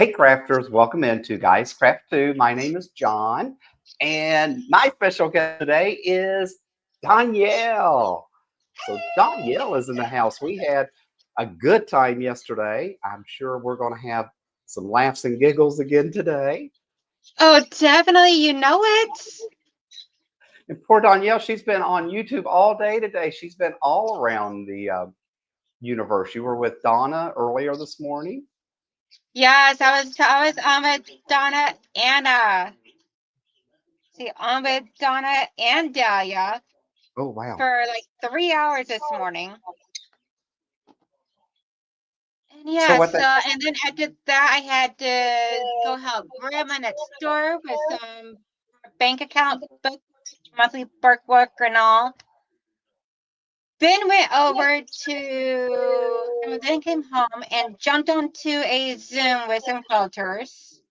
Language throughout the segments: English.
Hey, crafters, welcome into Guys Craft 2. My name is John, and my special guest today is Donnell. So, Donnell is in the house. We had a good time yesterday. I'm sure we're going to have some laughs and giggles again today. Oh, definitely. You know it. And poor Donnell, she's been on YouTube all day today. She's been all around the universe. You were with Donna earlier this morning. Yes, I was on with Donna and on with Donna and Dahlia Oh, wow. for like 3 hours this morning. And So, yeah, what so that and then after that I had to go help Grandma next door with some bank account book, monthly work and all. Then went over then came home and jumped onto a Zoom with some quilters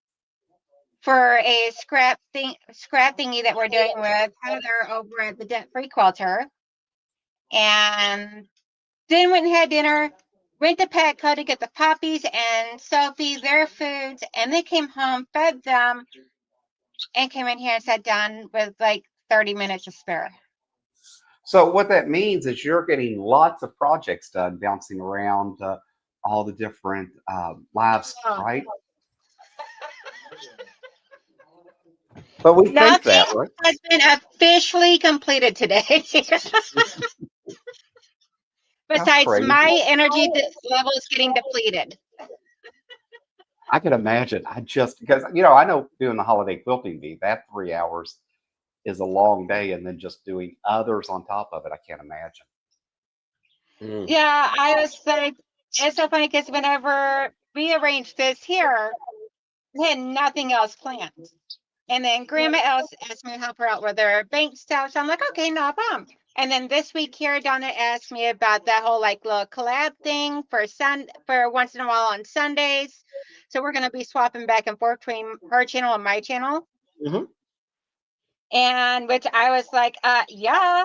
for a scrap thingy that we're doing with Heather over at the Debt Free Quilter. And then went and had dinner, went to Petco to get the puppies and Sophie their foods, and they came home, fed them, and came in here and sat down with like 30 minutes to spare. So what that means is you're getting lots of projects done, bouncing around all the different lives, Oh. right? But we think Nothing that, right? has been officially completed today. How Besides, crazy! my level is getting depleted. I can imagine. I just because I know doing the holiday quilting bee that 3 hours is a long day, and then just doing others on top of it, I can't imagine. Mm. Yeah, I was like, it's so funny because whenever we arranged this here, we had nothing else planned. And then Grandma else asked me to help her out with her bank stuff. So I'm like, okay, no problem. And then this week here, Donna asked me about that whole like little collab thing for once in a while on Sundays. So we're gonna be swapping back and forth between her channel and my channel. Hmm. And which I was like, yeah.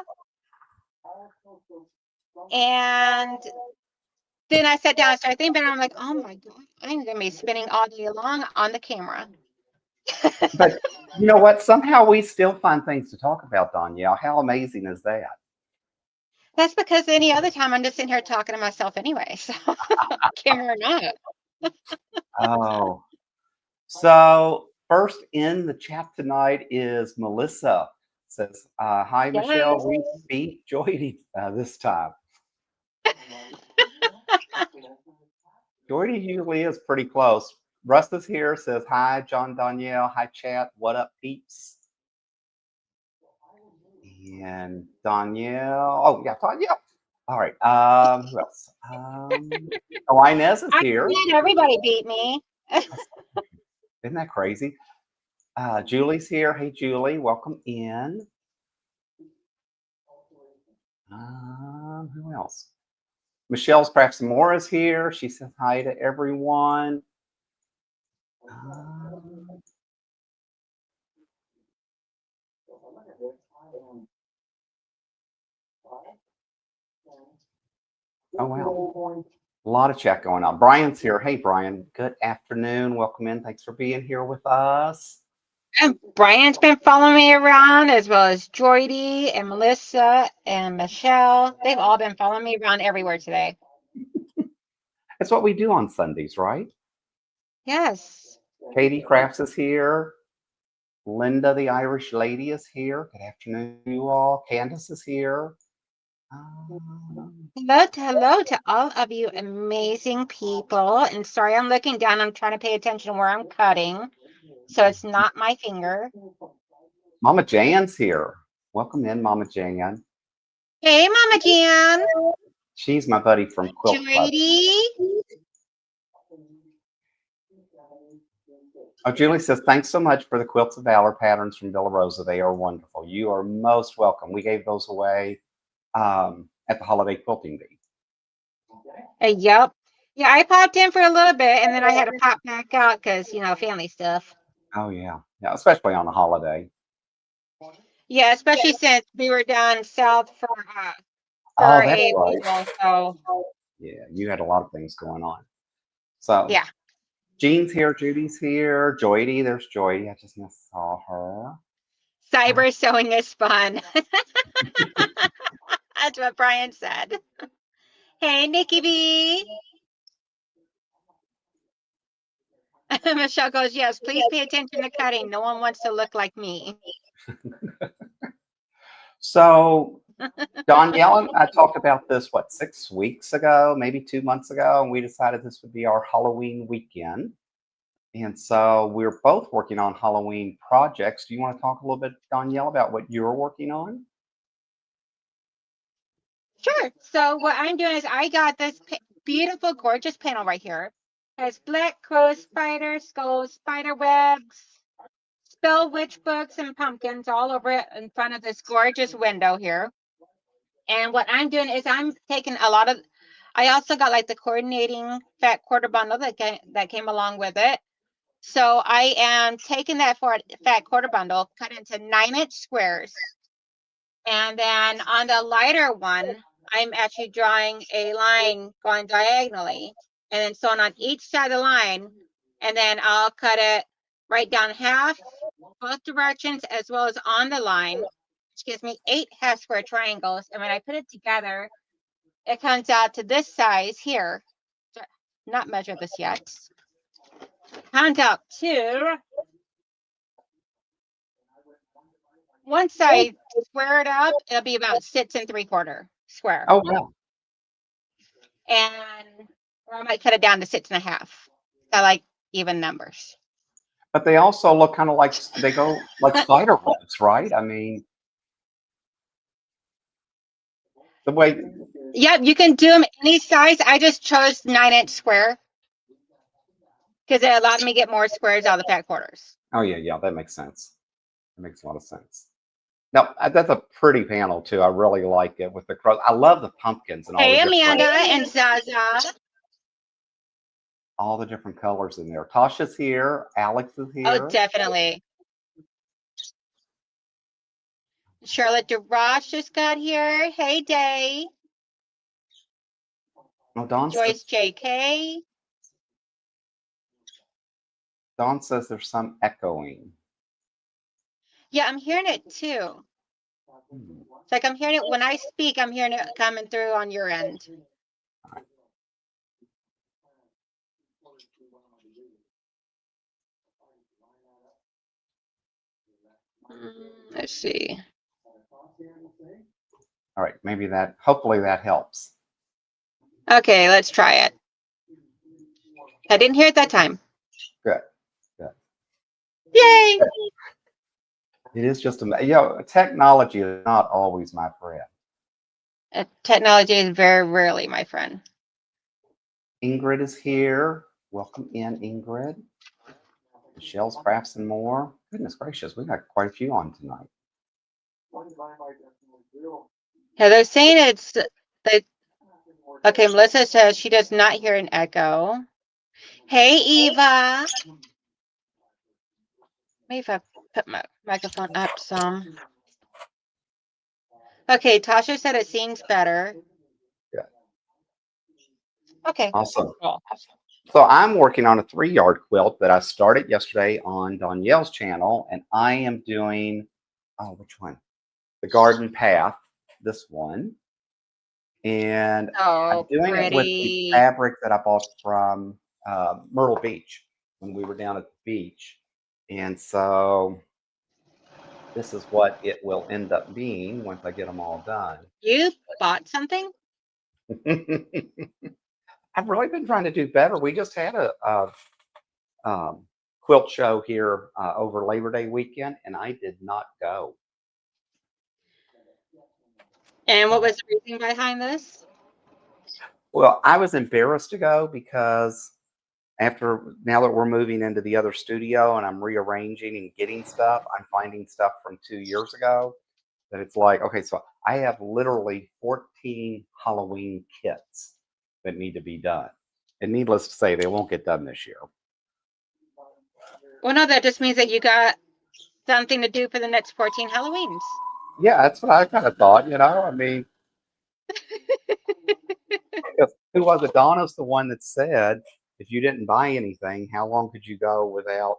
And then I sat down and started thinking, and I'm like, oh my God, I'm gonna be spinning all day long on the camera. But you know what? Somehow we still find things to talk about, Danielle. How amazing is that? That's because any other time I'm just sitting here talking to myself anyway. So camera or not. Oh, so first in the chat tonight is Melissa. Says, "Hi Michelle, Yes. we beat Joy this time." Joy usually is pretty close. Russ is here. Says, "Hi John Danielle. Hi chat. What up, peeps?" And Danielle. Oh yeah, Danielle. All right. Who else? Oh, Inez is I here. can't everybody beat me. Isn't that crazy? Julie's here. Hey, Julie, welcome in. Who else? Michelle's Crafts and More is here. She says hi to everyone. Um, oh, wow. A lot of chat going on. Brian's here. Hey, Brian. Good afternoon. Welcome in. Thanks for being here with us. And Brian's been following me around, as well as Joydy and Melissa and Michelle. They've all been following me around everywhere today. That's what we do on Sundays, right? Yes. Katie Crafts is here. Linda, the Irish lady, is here. Good afternoon, you all. Candace is here. Hello to all of you amazing people. And sorry, I'm looking down. I'm trying to pay attention to where I'm cutting. So it's not my finger. Mama Jan's here. Welcome in, Mama Jan. Hey, Mama Jan. She's my buddy from Quilt Club. Joydy. Oh, Julie says, thanks so much for the Quilts of Valor patterns from Villa Rosa. They are wonderful. You are most welcome. We gave those away at the Holiday Quilting Bee. Yep. Yeah, I popped in for a little bit and then I had to pop back out because, family stuff. Oh, yeah. Yeah, especially on the holiday. Yeah, especially since we were down south for Oh, that's a right. vigil. So, Yeah, you had a lot of things going on. So, yeah. Jean's here, Judy's here, Joydy. There's Joydy. I just now saw her. Cyber sewing is fun. That's what Brian said. Hey, Nikki B. Michelle goes, yes, please pay attention to cutting. No one wants to look like me. So Danielle and I talked about this, 6 weeks ago, maybe 2 months ago, and we decided this would be our Halloween weekend. And so we're both working on Halloween projects. Do you want to talk a little bit, Danielle, about what you're working on? Sure. So what I'm doing is I got this beautiful, gorgeous panel right here. It has black crows, spiders, skulls, spider webs, spell witch books, and pumpkins all over it in front of this gorgeous window here. And what I'm doing is I'm taking a lot of, I also got like the coordinating fat quarter bundle that came along with it. So I am taking that for a fat quarter bundle, cut into 9-inch squares. And then on the lighter one, I'm actually drawing a line going diagonally and then sewing on each side of the line. And then I'll cut it right down half, both directions, as well as on the line, which gives me 8 half square triangles. And when I put it together, it comes out to this size here. Not measure this yet. Comes out to, once I square it up, it'll be about 6 3/4 square. Oh, wow. And or I might cut it down to 6.5. I like even numbers. But they also look kind of like they go like spider webs, right? I mean, the way. Yep, you can do them any size. I just chose 9-inch square because it allowed me to get more squares out of the fat quarters. Oh yeah, that makes sense. That makes a lot of sense. Now that's a pretty panel too. I really like it with the crows. I love the pumpkins and Hey, Amanda and Zaza. all the different colors in there. Tasha's here. Alex is here. Oh, definitely. Charlotte DeRoche just got here. Hey, Day. Oh, Dawn Joyce says, JK. Dawn says there's some echoing. Yeah, I'm hearing it too. It's like I'm hearing it when I speak, I'm hearing it coming through on your end. Let's see. All right, hopefully that helps. Okay, let's try it. I didn't hear it that time. Good. Yay! It is just technology is not always my friend. Technology is very rarely my friend. Ingrid is here. Welcome in, Ingrid. Michelle's Crafts and More. Goodness gracious, we got quite a few on tonight. Yeah, they're saying okay, Melissa says she does not hear an echo. Hey, Eva. Maybe if I put my microphone up some. Okay, Tasha said it seems better. Yeah. Okay. Awesome. So I'm working on a 3-yard quilt that I started yesterday on Danielle's channel, and I am doing, which one? The Garden Path, this one. And I'm doing it with the fabric that I bought from Myrtle Beach when we were down at the beach. And so this is what it will end up being once I get them all done. You bought something? I've really been trying to do better. We just had a quilt show here over Labor Day weekend, and I did not go. And what was the reason behind this? Well, I was embarrassed to go because now that we're moving into the other studio and I'm rearranging and getting stuff, I'm finding stuff from 2 years ago that it's like, okay, so I have literally 14 Halloween kits that need to be done. And needless to say, they won't get done this year. Well, no, that just means that you got something to do for the next 14 Halloweens. Yeah, that's what I kind of thought, I mean, who was it? Donna's the one that said, if you didn't buy anything, how long could you go without?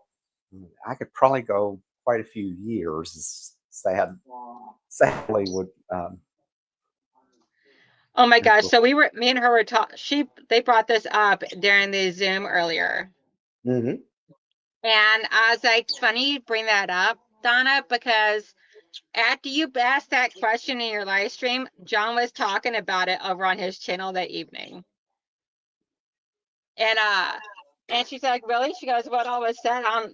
I could probably go quite a few years. Sadly, would Oh my gosh. So me and her were talking. They brought this up during the Zoom earlier. mm-hmm. And I was like, it's funny you bring that up, Donna, because after you asked that question in your live stream, John was talking about it over on his channel that evening. And she's like, really? She goes, what all was said on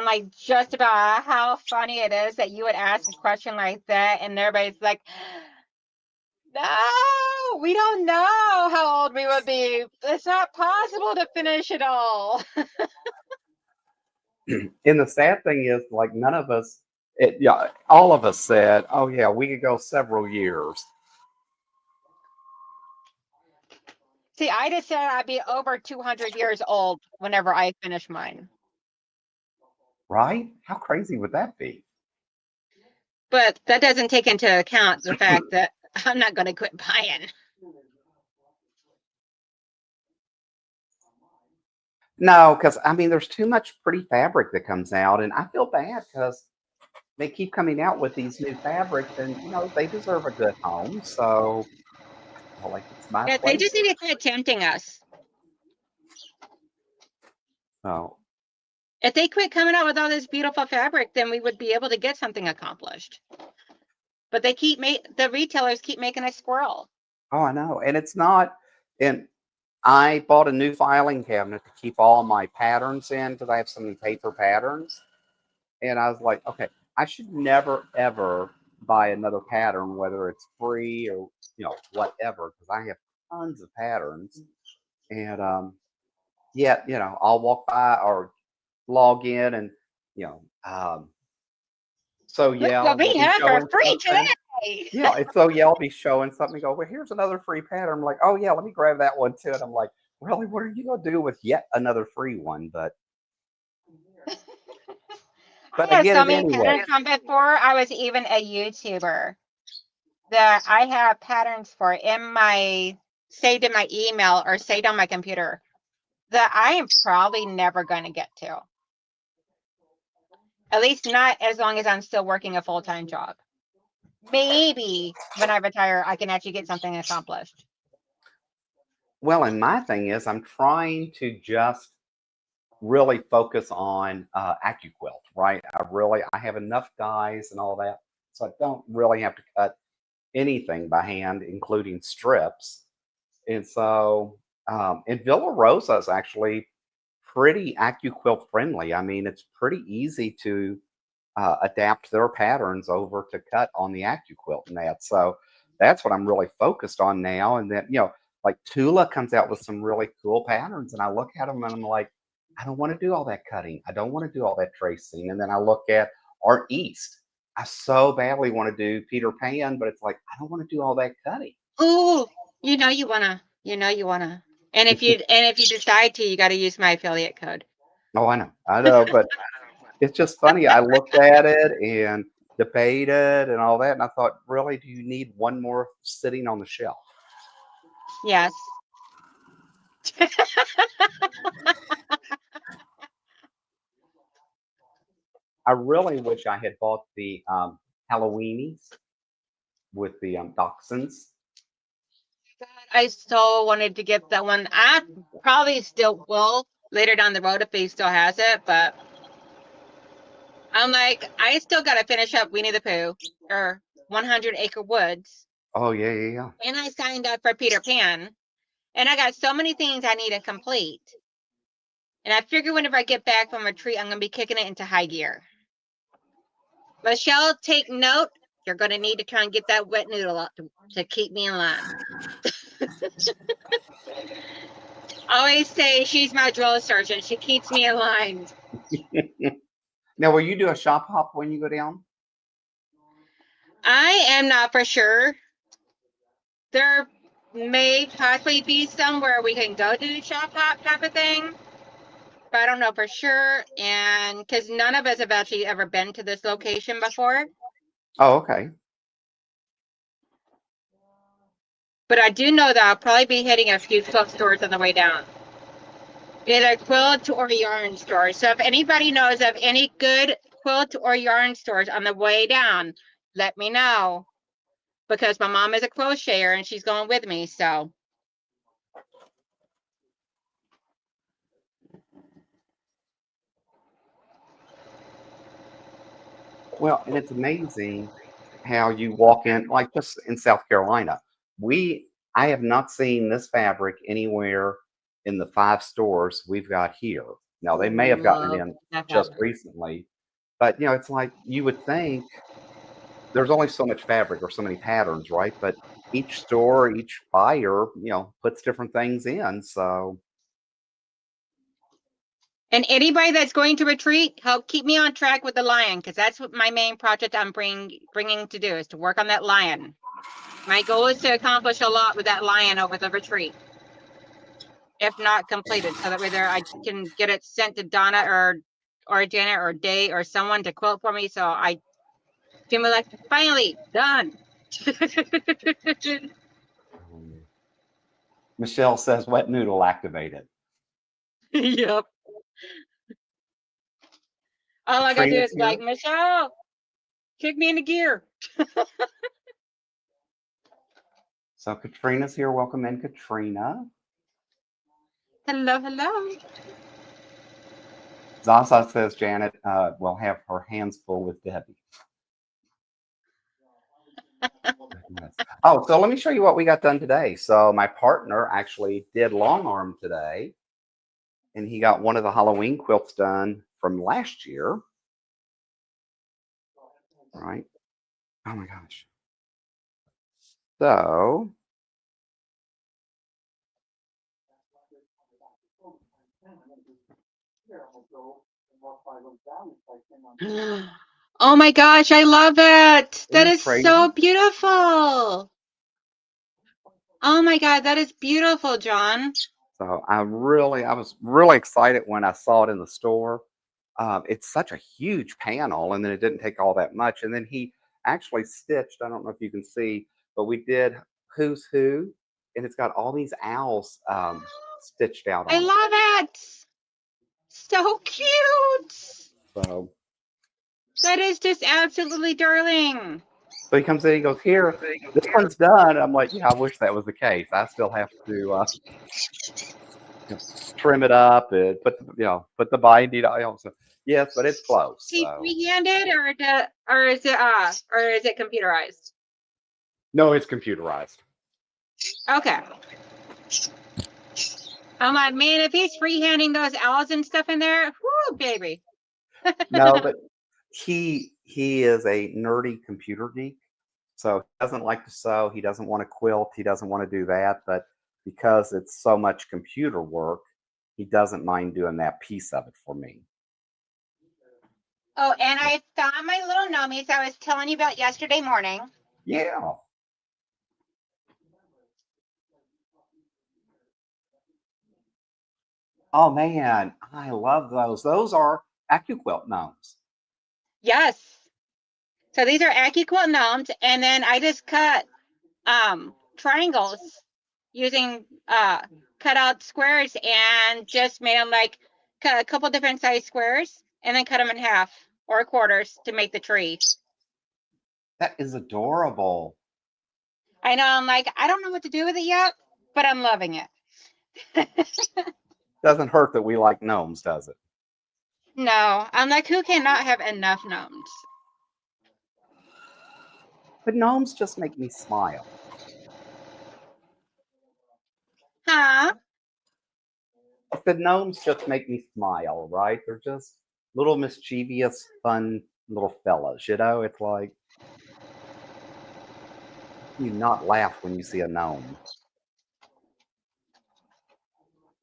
like just about how funny it is that you would ask a question like that, and everybody's like, no, we don't know how old we would be. It's not possible to finish it all. And the sad thing is, like, none of us, yeah, all of us said, "Oh yeah, we could go several years." See, I just said I'd be over 200 years old whenever I finish mine. Right? How crazy would that be? But that doesn't take into account the fact that I'm not going to quit buying. No, because I mean, there's too much pretty fabric that comes out, and I feel bad because they keep coming out with these new fabrics, and they deserve a good home. So, I feel like it's my Yeah, they place. just need to quit tempting us. So, If they quit coming out with all this beautiful fabric, then we would be able to get something accomplished. But the retailers keep making us squirrel. oh, I know, and it's not. And I bought a new filing cabinet to keep all my patterns in because I have so many paper patterns. And I was like, okay, I should never ever buy another pattern, whether it's free or whatever, because I have tons of patterns. And yet, I'll walk by or log in, and you know, um, so Look what will we be have for showing free something. today. It's so will be showing something. Go, well, here's another free pattern. I'm like, oh yeah, let me grab that one too. And I'm like, really, what are you gonna do with yet another free one? I I have get so it many anyway. patterns from before I was even a YouTuber that I have patterns for saved in my email or saved on my computer that I am probably never going to get to. At least not as long as I'm still working a full-time job. Maybe when I retire, I can actually get something accomplished. Well, and my thing is, I'm trying to just really focus on AccuQuilt, right? I have enough dyes and all that, so I don't really have to cut anything by hand, including strips. And so, and Villa Rosa is actually pretty AccuQuilt friendly. I mean, it's pretty easy to adapt their patterns over to cut on the AccuQuilt net. So that's what I'm really focused on now. And then, like Tula comes out with some really cool patterns, and I look at them and I'm like, I don't want to do all that cutting. I don't want to do all that tracing. And then I look at Art East. I so badly want to do Peter Pan, but it's like, I don't want to do all that cutting. Oh, you know you wanna. And if you decide to, you got to use my affiliate code. Oh, I know, but it's just funny. I looked at it and debated and all that, and I thought, really, do you need one more sitting on the shelf? Yes. I really wish I had bought the Halloweenies with the dachshunds. I so wanted to get that one. I probably still will later down the road if he still has it, but I'm like, I still got to finish up Winnie the Pooh or 100 Acre Woods. Oh yeah. And I signed up for Peter Pan. And I got so many things I need to complete. And I figure whenever I get back from retreat, I'm going to be kicking it into high gear. Michelle, take note. You're going to need to try and get that wet noodle up to keep me in line. I always say she's my drill sergeant. She keeps me in line. Now, will you do a shop hop when you go down? I am not for sure. There may possibly be somewhere we can go do shop hop type of thing, but I don't know for sure. And because none of us have actually ever been to this location before. Oh, okay. But I do know that I'll probably be hitting a few club stores on the way down. Either quilt or yarn store. So if anybody knows of any good quilt or yarn stores on the way down, let me know. Because my mom is a crocheter and she's going with me. So Well, and it's amazing how you walk in, like just in South Carolina. I have not seen this fabric anywhere in the 5 stores we've got here. Now, they may have gotten it love in that just fabric. recently, but it's like you would think there's only so much fabric or so many patterns, right? But each store, each buyer, puts different things in. So, And anybody that's going to retreat, help keep me on track with the lion, because that's what my main project I'm bringing to do, is to work on that lion. My goal is to accomplish a lot with that lion over the retreat, if not completed, so that way I can get it sent to Donna or Janet or Day or someone to quilt for me. So I can be like, finally done. um, Michelle says wet noodle activated. Yep. All I gotta do Katrina's is like, here. Michelle, kick me into gear. So Katrina's here. Welcome in, Katrina. Hello, hello. Zaza says Janet will have her hands full with Debbie. Goodness. Oh, so let me show you what we got done today. So my partner actually did long arm today, and he got one of the Halloween quilts done from last year. Right? Oh my gosh. So Oh my gosh, I love it. isn't That that is so crazy? beautiful. Oh my God, that is beautiful, John. So I was really excited when I saw it in the store. It's such a huge panel, and then it didn't take all that much. And then he actually stitched. I don't know if you can see, but we did Who's Who, and it's got all these owls stitched out I on it. love it. So cute. So That is just absolutely darling. so he comes in, he goes, "Here, this one's done." I'm like, "Yeah, I wish that was the case. I still have to you know, trim it up and put the binding on." So yes, but it's close. He So free-handed or is it computerized? no, it's computerized. Okay. I'm like, man, if he's freehanding those owls and stuff in there, whoo, baby. No, but he is a nerdy computer geek, so he doesn't like to sew. He doesn't want to quilt. He doesn't want to do that. But because it's so much computer work, he doesn't mind doing that piece of it for me. Oh, and I found my little gnomies I was telling you about yesterday morning. Yeah. Oh man, I love those. Those are AccuQuilt gnomes. Yes. So these are AccuQuilt gnomes, and then I just cut triangles using cut out squares and just made them like cut a couple different size squares and then cut them in half or quarters to make the tree. That is adorable. I know, I'm like, I don't know what to do with it yet, but I'm loving it. Doesn't hurt that we like gnomes, does it? No, I'm like, who cannot have enough gnomes? But gnomes just make me smile. Huh? The gnomes just make me smile, right? They're just little mischievous, fun little fellas. It's like you not laugh when you see a gnome.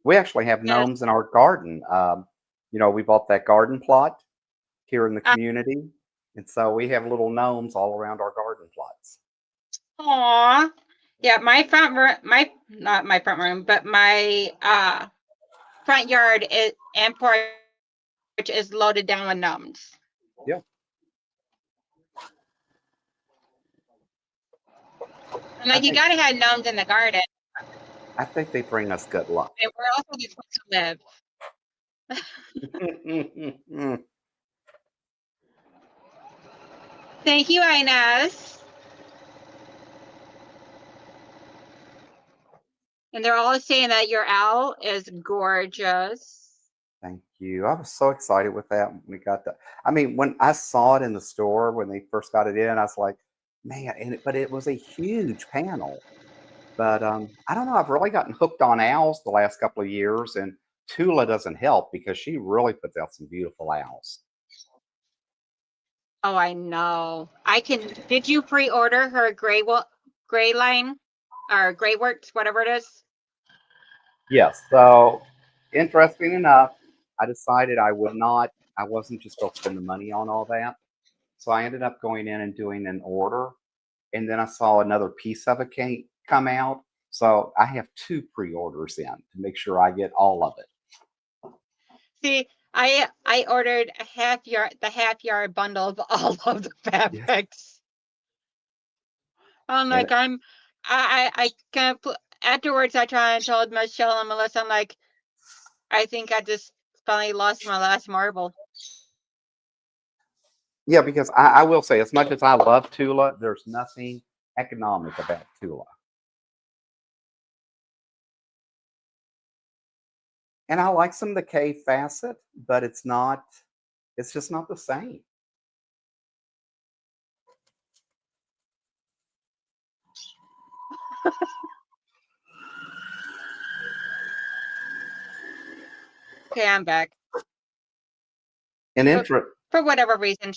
We actually have Yes. gnomes in our garden. We bought that garden plot here in the community, and so we have little gnomes all around our garden plots. Aw. Yeah, my front room, not my front room, but my front yard and porch is loaded down with gnomes. Yeah, I'm I like, you think gotta have gnomes in the garden. I think they bring us good luck. And we're also the place to live. Thank you, Inez. And they're all saying that your owl is gorgeous. Thank you. I was so excited with that when we got that. I mean, when I saw it in the store when they first got it in, I was like, man, but it was a huge panel. But I don't know. I've really gotten hooked on owls the last couple of years, and Tula doesn't help because she really puts out some beautiful owls. Oh, I know. Did you pre-order her gray line or gray works, whatever it is? Yes. So, interesting enough, I decided I wasn't just going to spend the money on all that. So I ended up going in and doing an order, and then I saw another piece of it come out. So I have two pre-orders in to make sure I get all of it. See, I ordered the half yard bundle of all of the Yes. fabrics. I'm And like, I can't put, afterwards I tried and told Michelle and Melissa, I'm like, I think I just finally lost my last marble. yeah, because I will say, as much as I love Tula, there's nothing economic about Tula. And I like some of the K facet, but it's just not the same. Okay, I'm back. And For, for whatever reason,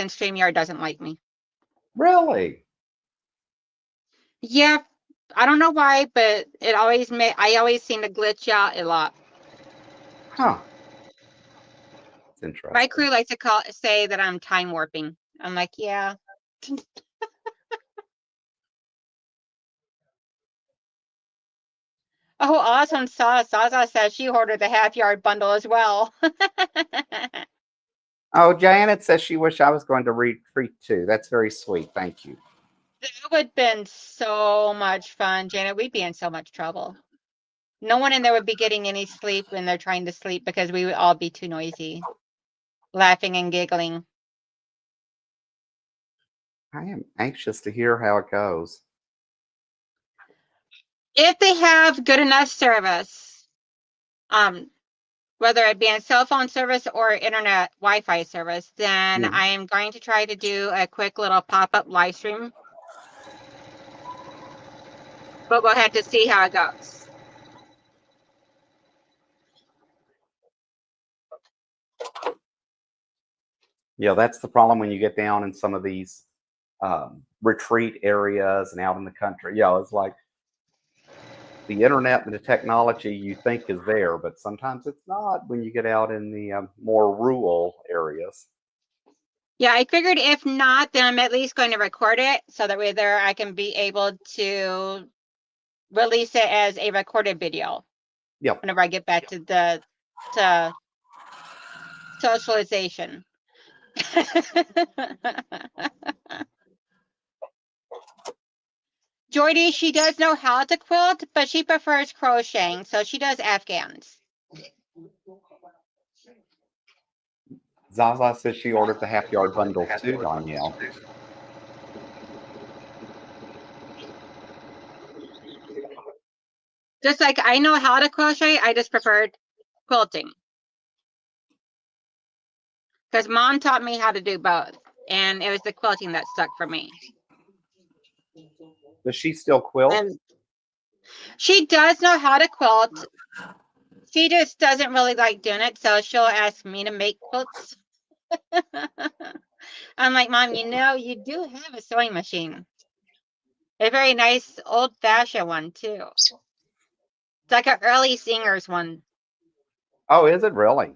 StreamYard doesn't like me. really? Yeah, I don't know why, but I always seem to glitch out a lot. Huh. It's interesting. My crew likes to say that I'm time warping. I'm like, yeah. Oh, awesome sauce. Zaza says she ordered the half yard bundle as well. Oh, Janet says she wished I was going to retreat too. That's very sweet. Thank you. That would have been so much fun, Janet. We'd be in so much trouble. No one in there would be getting any sleep when they're trying to sleep because we would all be too noisy, laughing and giggling. I am anxious to hear how it goes. If they have good enough service, whether it be a cell phone service or internet Wi-Fi service, then Mhm. I am going to try to do a quick little pop-up live stream. But we'll have to see how it goes. Yeah, that's the problem when you get down in some of these retreat areas and out in the country. Yeah, it's like the internet and the technology you think is there, but sometimes it's not when you get out in the more rural areas. Yeah, I figured if not, then I'm at least going to record it so that way there I can be able to release it as a recorded video. Yep. Whenever I get back to socialization. Jordy, she does know how to quilt, but she prefers crocheting, so she does Afghans. Zaza says she ordered the half yard bundles too, Donnell. Just like I know how to crochet, I just preferred quilting. Because mom taught me how to do both, and it was the quilting that stuck for me. Does she still quilt? And she does know how to quilt. She just doesn't really like doing it, so she'll ask me to make quilts. I'm like, Mom, you do have a sewing machine. A very nice old-fashioned one, too. It's like an early singers one. Oh, is it really?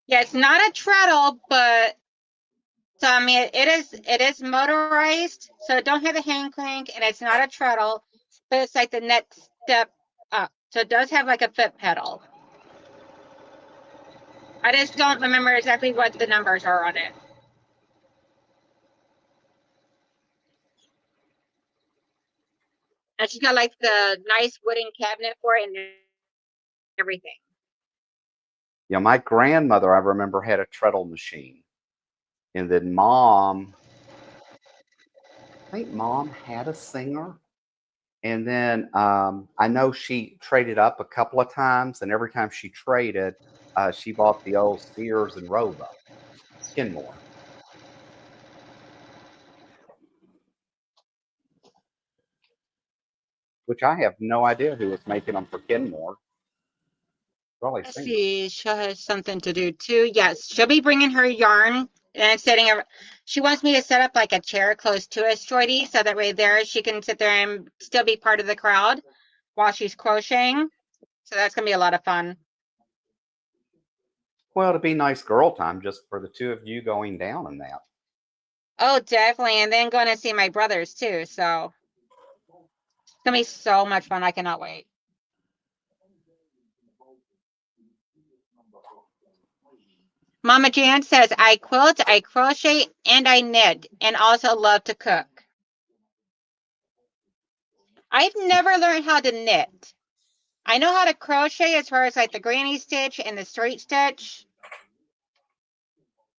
Yeah, it's not a treadle, but so I mean it is motorized, so it don't have a hand crank, and it's not a treadle, but it's like the next step up. So it does have like a foot pedal. I just don't remember exactly what the numbers are on it. And she's got like the nice wooden cabinet for it and everything. My grandmother, I remember, had a treadle machine. And then mom, I think mom had a singer. And then I know she traded up a couple of times. And every time she traded, she bought the old Sears and Roebuck, Kenmore, which I have no idea who was making them for Kenmore. Probably Let's singer. see. She has something to do too. Yes, she'll be bringing her yarn and setting her. She wants me to set up like a chair close to us, Jordy, so that way there she can sit there and still be part of the crowd while she's crocheting. So that's gonna be a lot of fun. Well, it'd be nice girl time just for the two of you going down in that. Oh, definitely. And then going to see my brothers too. So it's gonna be so much fun. I cannot wait. Mama Jan says, I quilt, I crochet, and I knit, and also love to cook. I've never learned how to knit. I know how to crochet as far as like the granny stitch and the straight stitch,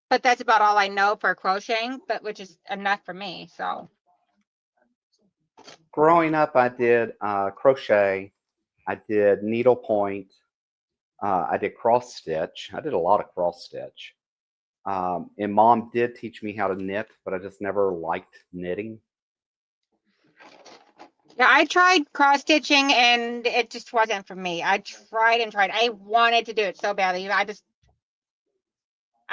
but that's about all I know for crocheting, but which is enough for me. So Growing up, I did crochet, I did needlepoint, I did cross stitch. I did a lot of cross stitch. And mom did teach me how to knit, but I just never liked knitting. yeah, I tried cross stitching and it just wasn't for me. I tried and tried. I wanted to do it so badly. I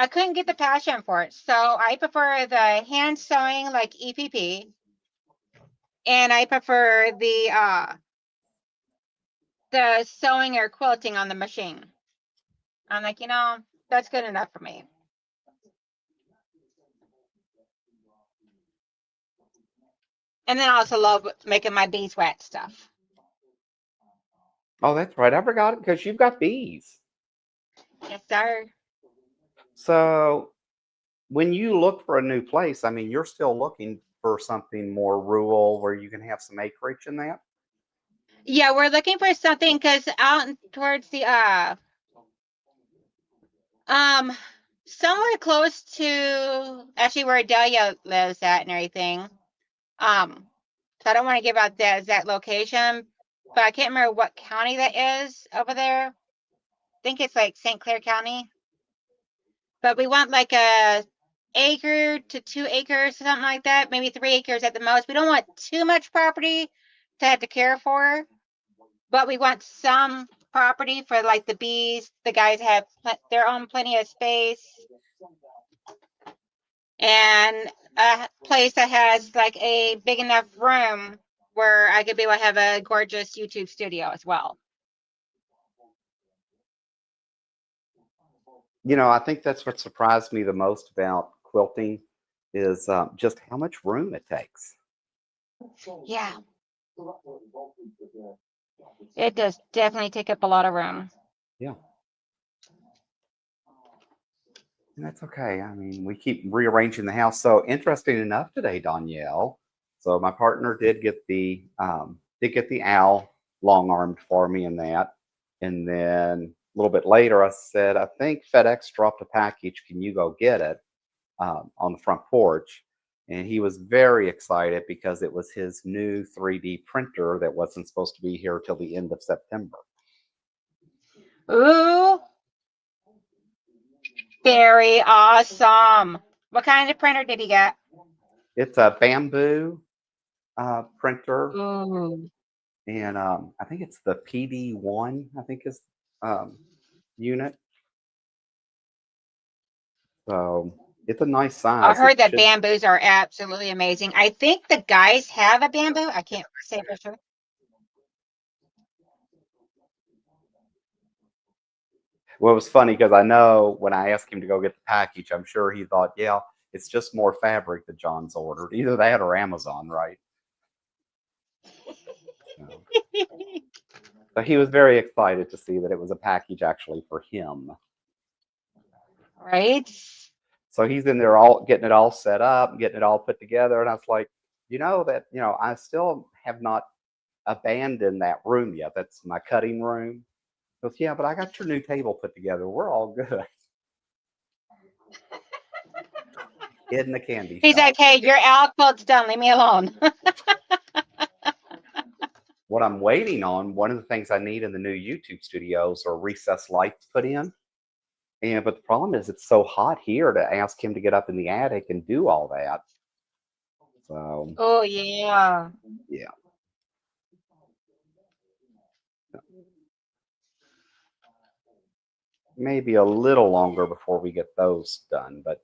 couldn't get the passion for it. So I prefer the hand sewing like EPP, and I prefer the sewing or quilting on the machine. I'm like, that's good enough for me. And then I also love making my beeswax stuff. Oh, that's right. I forgot it because you've got bees. Yes, sir. So when you look for a new place, I mean, you're still looking for something more rural where you can have some acreage in that. Yeah, we're looking for something because out towards the um somewhere close to actually where Delia lives at and everything. So I don't want to give out that exact location, but I can't remember what county that is over there. I think it's like St. Clair County. But we want like a acre to 2 acres, something like that, maybe 3 acres at the most. We don't want too much property to have to care for, but we want some property for like the bees. The guys have their own plenty of space and a place that has like a big enough room where I could be able to have a gorgeous YouTube studio as well. I think that's what surprised me the most about quilting is just how much room it takes. Yeah, it does definitely take up a lot of room. Yeah. And that's okay. I mean, we keep rearranging the house. So interesting enough today, Danielle. So my partner did get the owl long armed for me in that, and then a little bit later, I said, I think FedEx dropped a package. Can you go get it on the front porch? And he was very excited because it was his new 3D printer that wasn't supposed to be here till the end of September. Ooh, very awesome. What kind of printer did he get? It's a bamboo printer, Ooh. and I think it's the PD1. I think is um, unit. So it's a nice I size. It heard that should. bamboos are absolutely amazing. I think the guys have a bamboo. I can't say for sure. Well, it was funny because I know when I asked him to go get the package, I'm sure he thought, yeah, it's just more fabric that John's ordered, either that or Amazon, right? So, so he was very excited to see that it was a package actually for him. Right? So he's in there all getting it all set up, getting it all put together, and I was like, I still have not abandoned that room yet. That's my cutting room. Goes, yeah, but I got your new table put together. We're all good. In the candy He's shop. like, hey, your outfit's done. Leave me alone. What I'm waiting on, one of the things I need in the new YouTube studios are recessed lights put in. But the problem is it's so hot here to ask him to get up in the attic and do all that. So Oh, yeah. yeah. Maybe a little longer before we get those done. But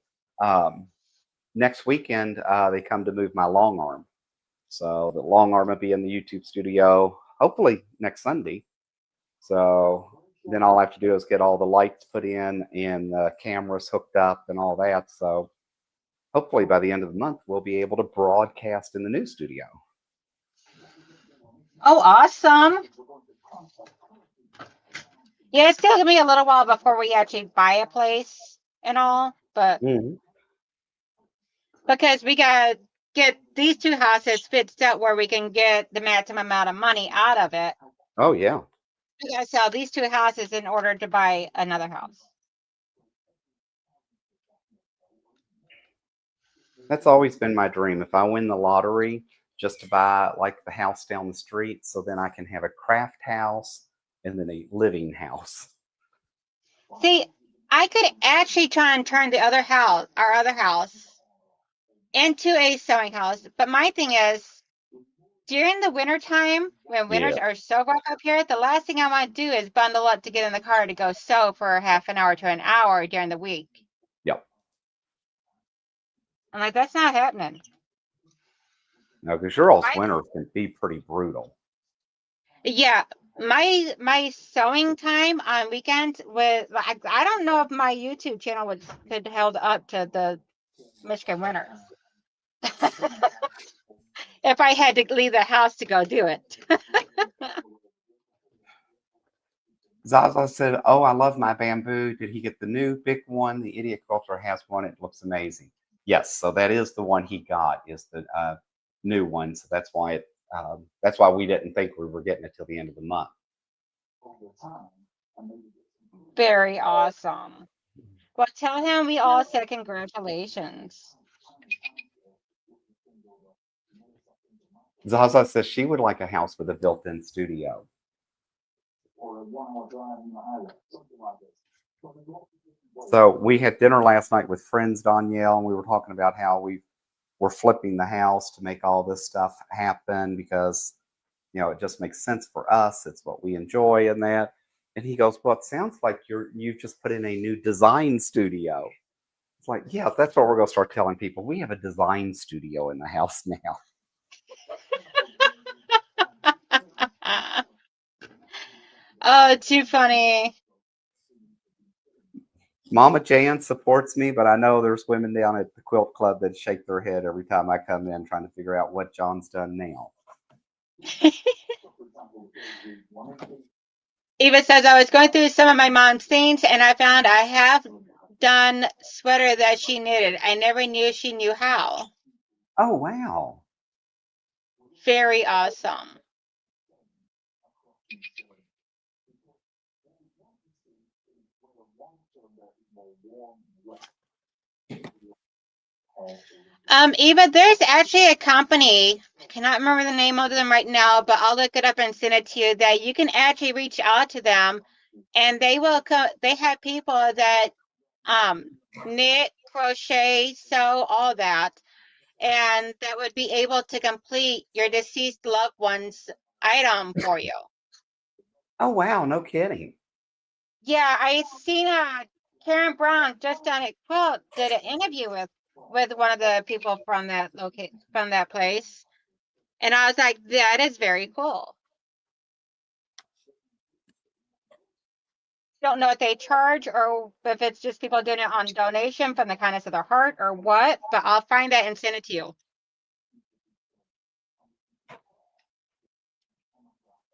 next weekend they come to move my long arm. So the long arm will be in the YouTube studio, hopefully next Sunday. So then all I have to do is get all the lights put in and the cameras hooked up and all that. So hopefully by the end of the month, we'll be able to broadcast in the new studio. Oh, awesome. Yeah, it's still gonna be a little while before we actually buy a place and all, but because we gotta get these two houses fixed up where we can get the maximum amount of money out of it. Oh, yeah. We gotta sell these two houses in order to buy another house. That's always been my dream. If I win the lottery, just to buy like the house down the street so then I can have a craft house and then a living house. See, I could actually try and turn the other house, our other house, into a sewing house. But my thing is, during the wintertime, when winters Yeah. are so rough up here, the last thing I want to do is bundle up to get in the car to go sew for half an hour to an hour during the week. Yep. I'm like, that's not happening. No, because your all's winters can be pretty brutal. Yeah, my sewing time on weekends with like I don't know if my YouTube channel could held up to the Michigan winters. If I had to leave the house to go do it. Zaza said, "Oh, I love my bamboo. Did he get the new big one? The Idiot Culture has one. It looks amazing." Yes, so that is the one he got. Is the new one. So that's why it. That's why we didn't think we were getting it till the end of the month. Very awesome. Well, tell him we all said congratulations. Zaza says she would like a house with a built-in studio. So we had dinner last night with friends, Donnell, and we were talking about how we were flipping the house to make all this stuff happen because it just makes sense for us. It's what we enjoy and that. And he goes, "Well, it sounds like you've just put in a new design studio." It's like, yeah, that's what we're gonna start telling people. We have a design studio in the house now. Oh, too funny. Mama Jan supports me, but I know there's women down at the quilt club that shake their head every time I come in trying to figure out what John's done now. Eva says, I was going through some of my mom's things and I found I have done sweater that she knitted. I never knew she knew how. Oh, wow. Very awesome. Eva, there's actually a company, I cannot remember the name of them right now, but I'll look it up and send it to you, that you can actually reach out to them and they will they have people that knit, crochet, sew, all that, and that would be able to complete your deceased loved one's item for you. Oh, wow. No kidding. Yeah, I seen Karen Brown just on a quilt did an interview with one of the people from that place. And I was like, that is very cool. Don't know what they charge or if it's just people doing it on donation from the kindness of their heart or what, but I'll find that and send it to you.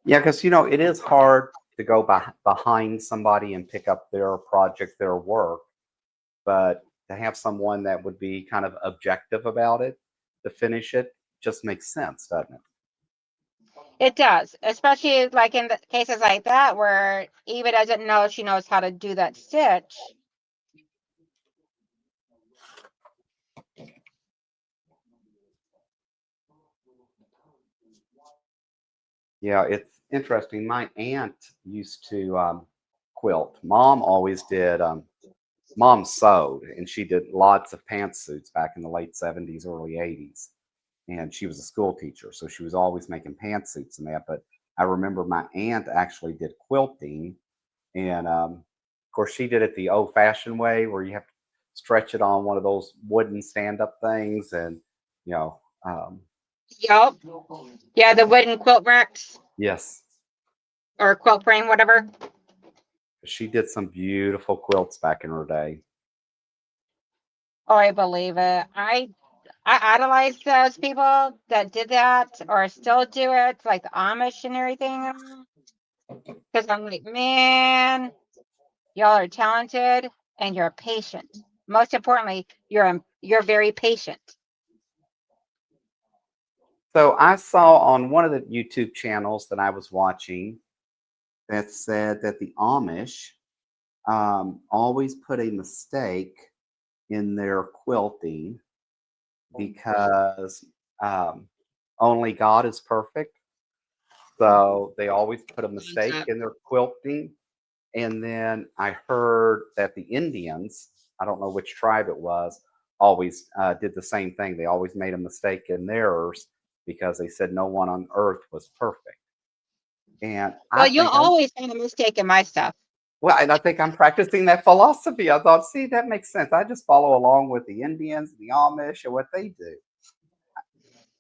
Yeah, because it is hard to go behind somebody and pick up their project, their work, but to have someone that would be kind of objective about it to finish it just makes sense, doesn't it? It does, especially like in the cases like that where Eva doesn't know she knows how to do that stitch. Yeah, it's interesting. My aunt used to quilt. Mom always did. Mom sewed, and she did lots of pantsuits back in the late 70s, early 80s. And she was a school teacher, so she was always making pantsuits and that. But I remember my aunt actually did quilting, and of course, she did it the old-fashioned way, where you have to stretch it on one of those wooden stand-up things, and you know, um, Yup. Yeah, the wooden quilt racks yes, or quilt frame, whatever. she did some beautiful quilts back in her day. Oh, I believe it. I idolize those people that did that or still do it, like the Amish and everything. Because I'm like, man, y'all are talented and you're patient. Most importantly, you're very patient. So I saw on one of the YouTube channels that I was watching that said that the Amish always put a mistake in their quilting because um, only God is perfect. So they always put a mistake in their quilting. And then I heard that the Indians, I don't know which tribe it was, always did the same thing. They always made a mistake in theirs because they said no one on earth was perfect. And I Well, you'll think I'm always find a mistake in my stuff. well, and I think I'm practicing that philosophy. I thought, see, that makes sense. I just follow along with the Indians, the Amish, and what they do.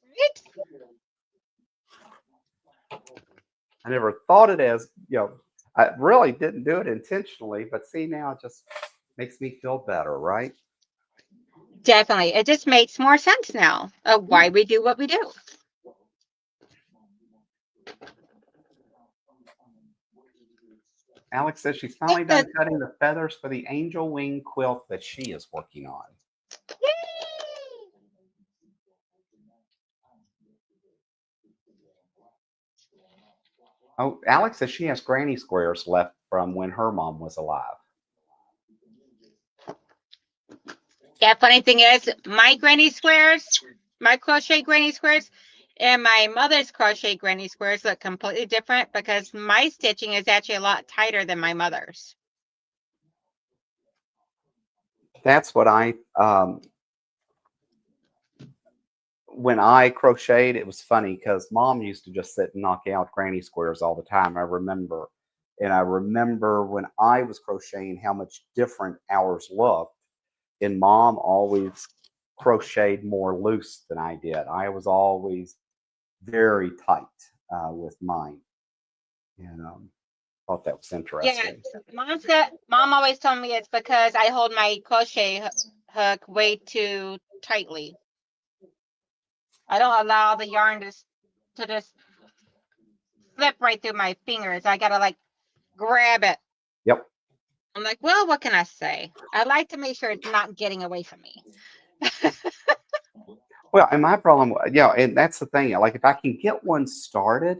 Right? I never thought it as, I really didn't do it intentionally, but see, now it just makes me feel better, right? Definitely. It just makes more sense now of Yeah. why we do what we do. Alex says she's Yep, finally done cutting the feathers for the angel wing quilt that she is working on. yay! Oh, Alex says she has granny squares left from when her mom was alive. Yeah, funny thing is, my granny squares, my crochet granny squares, and my mother's crochet granny squares look completely different because my stitching is actually a lot tighter than my mother's. That's what when I crocheted, it was funny because mom used to just sit and knock out granny squares all the time. I remember. And I remember when I was crocheting how much different ours looked. And mom always crocheted more loose than I did. I was always very tight with mine. And thought that was Yeah, interesting. mom always told me it's because I hold my crochet hook way too tightly. I don't allow the yarn to just slip right through my fingers. I gotta like grab it. Yep. I'm like, well, what can I say? I like to make sure it's not getting away from me. Well, and my problem, and that's the thing. Like if I can get one started,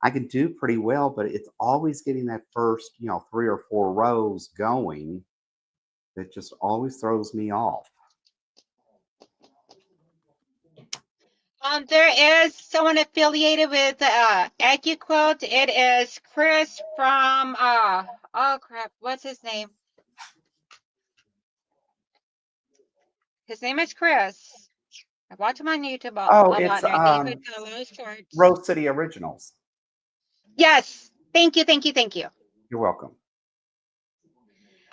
I can do pretty well, but it's always getting that first, 3 or 4 rows going that just always throws me off. There is someone affiliated with AccuQuilt. It is Chris from oh crap, what's his name? His name is Chris. I watch him on YouTube Oh, a lot it's and everything. He puts a lot of shorts. Rose City Originals. Yes. Thank you, thank you, thank you. You're welcome.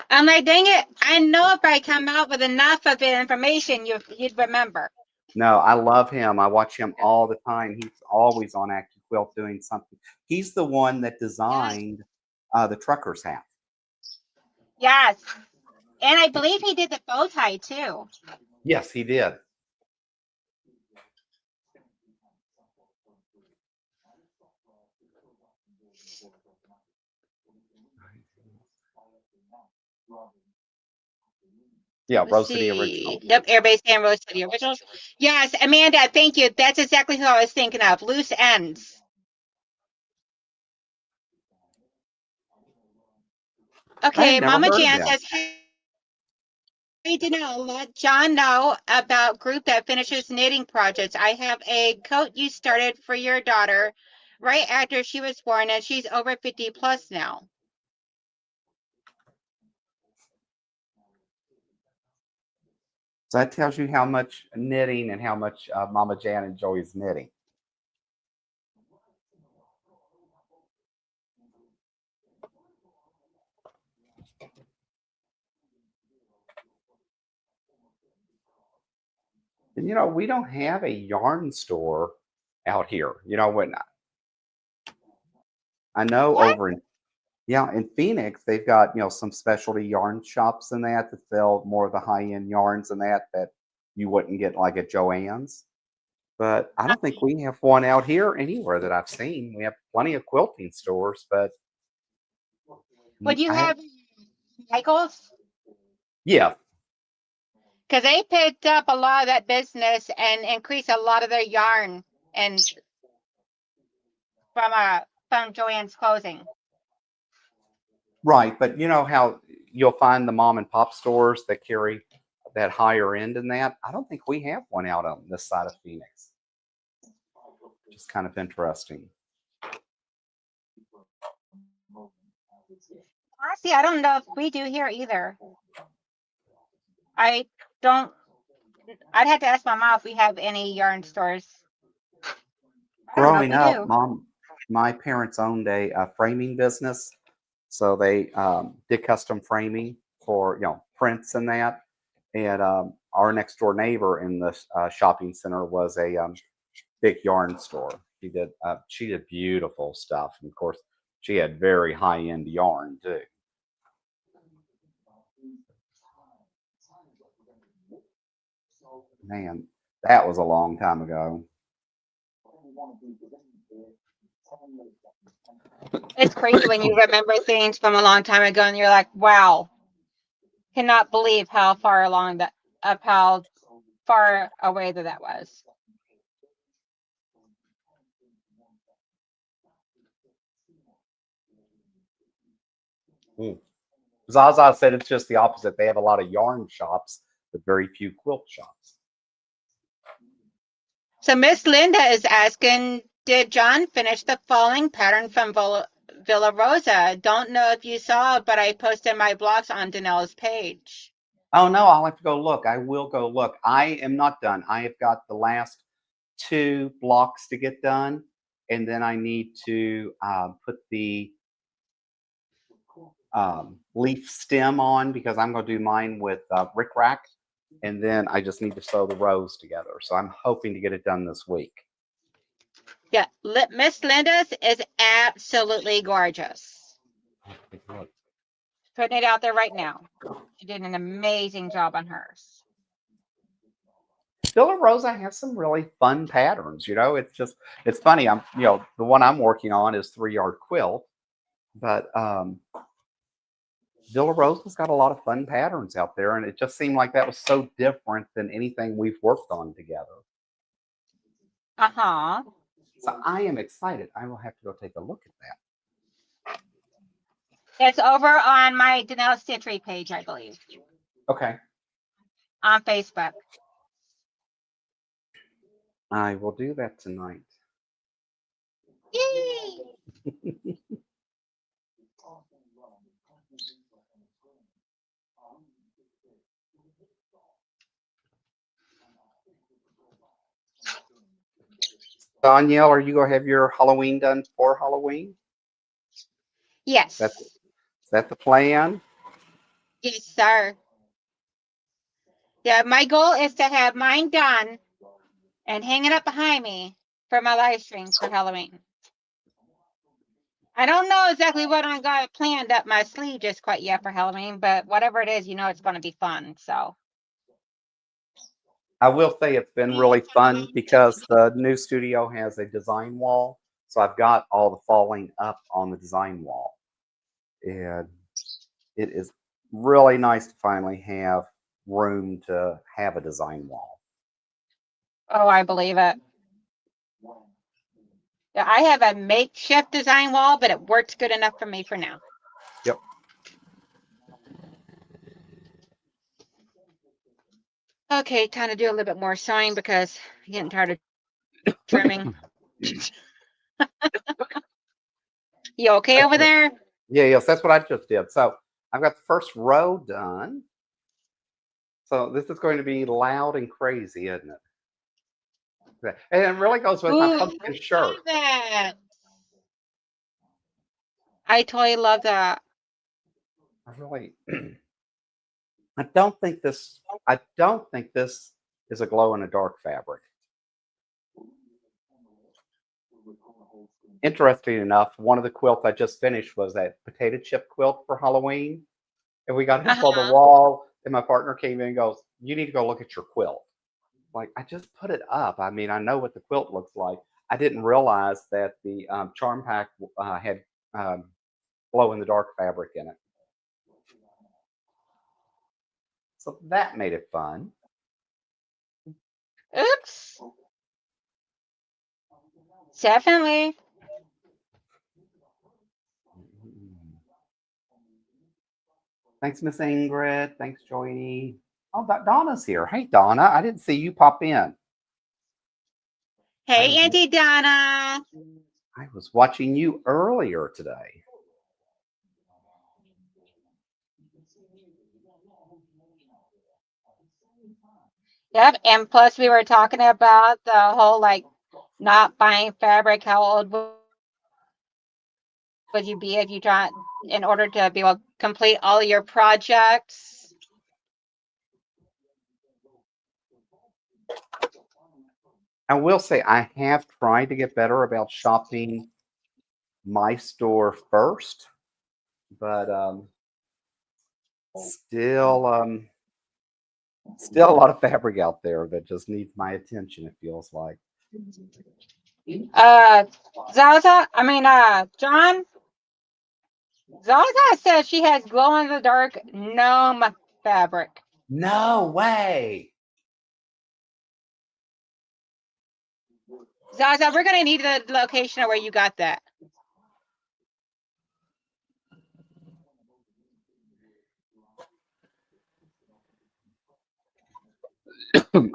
I'm like, dang it. I know if I come out with enough of the information, you'd remember. No, I love him. I watch him all the time. He's always on AccuQuilt doing something. He's the one that Yes. designed the trucker's hat. Yes. And I believe he did the bow tie too. Yes, he did. Yeah, Let's Rose City see. Originals. Yep, Airbase and Rose City Originals. Yes, Amanda, thank you. That's exactly who I was thinking of. Loose ends. I had Okay, never Mama heard of Jan them. says, hey, Donnell, let John know about group that finishes knitting projects. I have a coat you started for your daughter right after she was born, and she's over 50 plus now. So that tells you how much knitting and how much Mama Jan enjoys knitting. And we don't have a yarn store out here. When I know What? over in Phoenix, they've got some specialty yarn shops and that sell more of the high end yarns and that you wouldn't get like at Joann's. But I don't think we have one out here anywhere that I've seen. We have plenty of quilting stores, but Would you I have Michaels? yeah, Because they picked up a lot of that business and increased a lot of their yarn and from Joanne's closing. right. But you know how you'll find the mom and pop stores that carry that higher end in that. I don't think we have one out on this side of Phoenix. Just kind of interesting. Honestly, I don't know if we do here either. I don't. I'd have to ask my mom if we have any yarn stores. I don't know if Growing we up, do. my parents owned a framing business, so they did custom framing for prints and that. And our next door neighbor in the shopping center was a big yarn store. She did beautiful stuff, and of course, she had very high end yarn too. Man, that was a long time ago. It's crazy when you remember things from a long time ago and you're like, wow, cannot believe how far along that of how far away that was. Zaza said it's just the opposite. They have a lot of yarn shops, but very few quilt shops. So Miss Linda is asking, did John finish the falling pattern from Villa Rosa? Don't know if you saw, but I posted my blogs on Donnell's page. Oh no, I'll have to go look. I will go look. I am not done. I have got the last 2 blocks to get done, and then I need to put the leaf stem on because I'm going to do mine with rickrack, and then I just need to sew the rows together. So I'm hoping to get it done this week. Yeah, Miss Linda's is absolutely gorgeous. Putting it out there right now. She did an amazing job on hers. Villa Rosa has some really fun patterns. It's funny. The one I'm working on is 3-yard quilt, but Villa Rosa's got a lot of fun patterns out there, and it just seemed like that was so different than anything we've worked on together. Uh-huh. So I am excited. I will have to go take a look at that. It's over on my Donnell Stitchery page, I believe. Okay. On Facebook. I will do that tonight. Yay! Danielle, are you going to have your Halloween done for Halloween? Yes. Is that the plan? Yes, sir. Yeah, my goal is to have mine done and hanging up behind me for my live streams for Halloween. I don't know exactly what I got planned up my sleeve just quite yet for Halloween, but whatever it is, it's going to be fun. So I will say it's been really fun because the new studio has a design wall. So I've got all the falling up on the design wall. And it is really nice to finally have room to have a design wall. oh, I believe it. Yeah, I have a makeshift design wall, but it works good enough for me for now. Yep. Okay, time to do a little bit more sewing because I'm getting tired of trimming. You okay over there? Yeah, yes, that's what I just did. So I've got the first row done. So this is going to be loud and crazy, isn't it? And it really goes with my Ooh, pumpkin I shirt. love that. I totally love that. I really, I don't think this, I don't think this is a glow in the dark fabric. Interesting enough, one of the quilts I just finished was that potato chip quilt for Halloween. And we got it up on the Uh-huh. wall, and my partner came in and goes, "You need to go look at your quilt." Like, I just put it up. I mean, I know what the quilt looks like. I didn't realize that the charm pack had glow in the dark fabric in it. So that made it fun. Oops. Definitely. Thanks, Miss Ingrid. Thanks, Joy. Oh, Donna's here. Hey, Donna. I didn't see you pop in. I Hey, was Auntie Donna. I was watching you earlier today. Yep, and plus we were talking about the whole like not buying fabric. How old would you be if you try in order to be able to complete all your projects? I will say I have tried to get better about shopping my store first, but still, still a lot of fabric out there that just needs my attention. It feels like. John, Zaza says she has glow in the dark gnome fabric. No way. Zaza, we're gonna need the location of where you got that.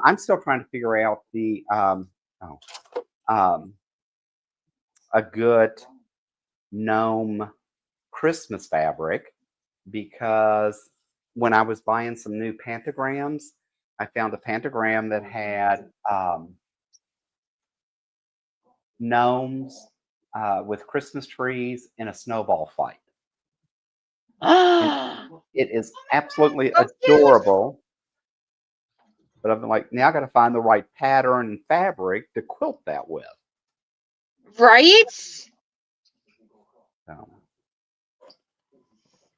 I'm still trying to figure out um, a good gnome Christmas fabric because when I was buying some new pentagrams, I found a pentagram that had gnomes with Christmas trees in a snowball fight. And it is absolutely adorable. But I'm like, now I got to find the right pattern and fabric to quilt that with. Right? Um,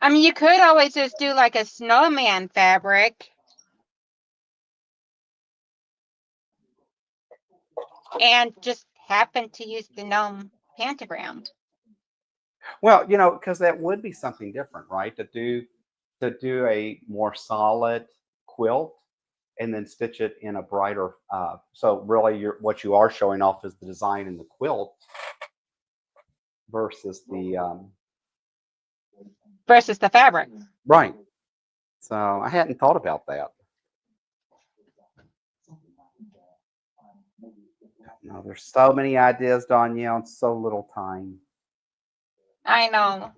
I mean, you could always just do like a snowman fabric and just happen to use the gnome pentagram. well, because that would be something different, right? To do a more solid quilt and then stitch it in a brighter. So really, what you are showing off is the design in the quilt versus the Versus the fabric. right. So I hadn't thought about that. No, there's so many ideas, Danielle, and so little time. I know.